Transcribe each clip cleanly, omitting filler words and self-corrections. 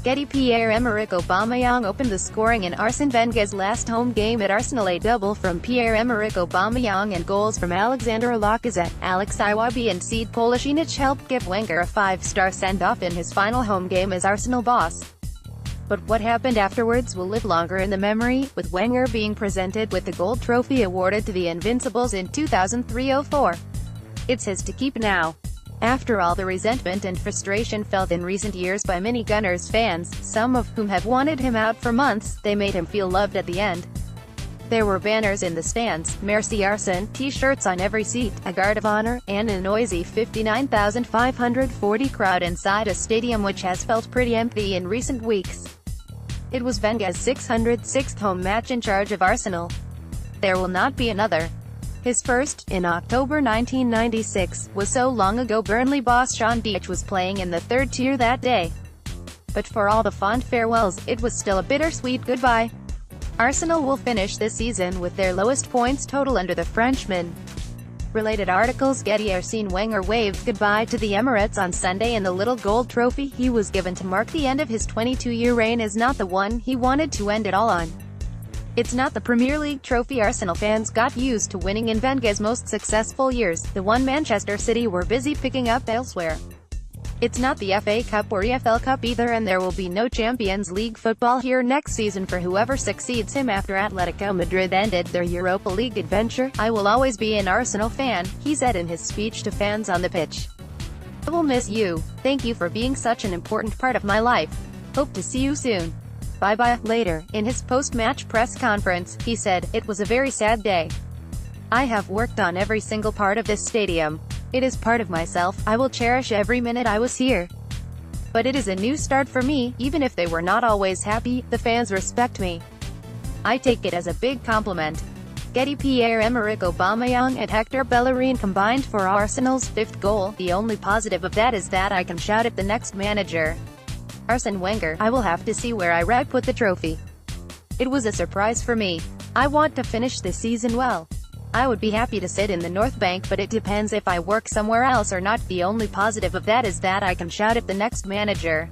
GETTY Pierre-Emerick Aubameyang opened the scoring in Arsene Wenger's last home game at Arsenal. A double from Pierre-Emerick Aubameyang and goals from Alexandre Lacazette, Iwobi and Sead Kolasinac helped give Wenger a 5-star send-off in his final home game as Arsenal boss. But what happened afterwards will live longer in the memory, with Wenger being presented with the gold trophy awarded to the Invincibles in 2003-04. It's his to keep now. After all the resentment and frustration felt in recent years by many Gunners fans, some of whom have wanted him out for months, they made him feel loved at the end. There were banners in the stands, Merci Arsene, t-shirts on every seat, a guard of honor, and a noisy 59,540 crowd inside a stadium which has felt pretty empty in recent weeks. It was Wenger's 606th home match in charge of Arsenal. There will not be another. His first, in October 1996, was so long ago. Burnley boss Sean Dyche was playing in the third tier that day. But for all the fond farewells, it was still a bittersweet goodbye. Arsenal will finish this season with their lowest points total under the Frenchman. Related articles. Getty. Arsene Wenger waved goodbye to the Emirates on Sunday, and the little gold trophy he was given to mark the end of his 22-year reign is not the one he wanted to end it all on. It's not the Premier League trophy Arsenal fans got used to winning in Wenger's most successful years, the one Manchester City were busy picking up elsewhere. It's not the FA Cup or EFL Cup either, and there will be no Champions League football here next season for whoever succeeds him after Atletico Madrid ended their Europa League adventure. I will always be an Arsenal fan, he said in his speech to fans on the pitch. I will miss you. Thank you for being such an important part of my life. Hope to see you soon. Bye-bye. Later, in his post-match press conference, he said, "It was a very sad day. I have worked on every single part of this stadium. It is part of myself. I will cherish every minute I was here. But it is a new start for me. Even if they were not always happy, the fans respect me. I take it as a big compliment." Getty. Pierre-Emerick Aubameyang and Hector Bellerin combined for Arsenal's 5th goal. The only positive of that is that I can shout at the next manager. Arsene Wenger. I will have to see where I put the trophy. It was a surprise for me. I want to finish this season well. I would be happy to sit in the North Bank, but it depends if I work somewhere else or not. The only positive of that is that I can shout at the next manager.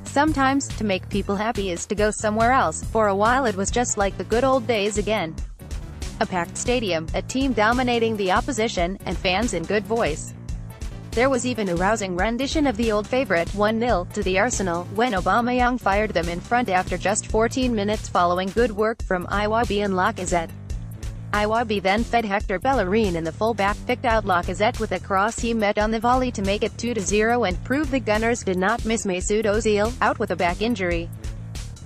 Sometimes, to make people happy is to go somewhere else. For a while it was just like the good old days again. A packed stadium, a team dominating the opposition, and fans in good voice. There was even a rousing rendition of the old favorite, 1-0, to the Arsenal, when Aubameyang fired them in front after just 14 minutes following good work from Iwobi and Lacazette. Iwobi then fed Hector Bellerin, and the full-back picked out Lacazette with a cross he met on the volley to make it 2-0 and prove the Gunners did not miss Mesut Ozil, out with a back injury.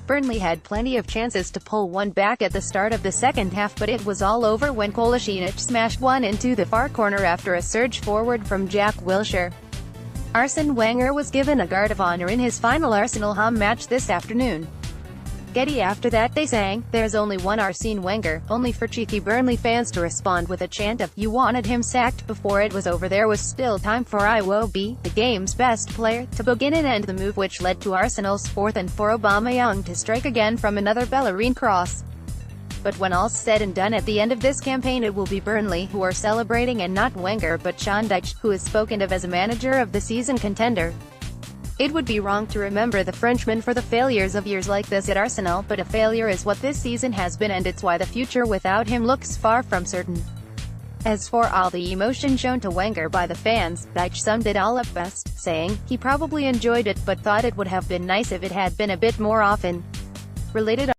Burnley had plenty of chances to pull one back at the start of the second half, but it was all over when Kolasinac smashed one into the far corner after a surge forward from Jack Wilshere. Arsene Wenger was given a guard of honor in his final Arsenal home match this afternoon. Getty. After that they sang, "There's only one Arsene Wenger," only for cheeky Burnley fans to respond with a chant of "You wanted him sacked." Before it was over, there was still time for Iwobi, the game's best player, to begin and end the move which led to Arsenal's 4th and for Aubameyang to strike again from another Bellerin cross. But when all's said and done at the end of this campaign, it will be Burnley who are celebrating and not Wenger but Sean Dyche, who is spoken of as a manager of the season contender. It would be wrong to remember the Frenchman for the failures of years like this at Arsenal, but a failure is what this season has been, and it's why the future without him looks far from certain. As for all the emotion shown to Wenger by the fans, Dyche summed it all up best, saying, "He probably enjoyed it, but thought it would have been nice if it had been a bit more often." Related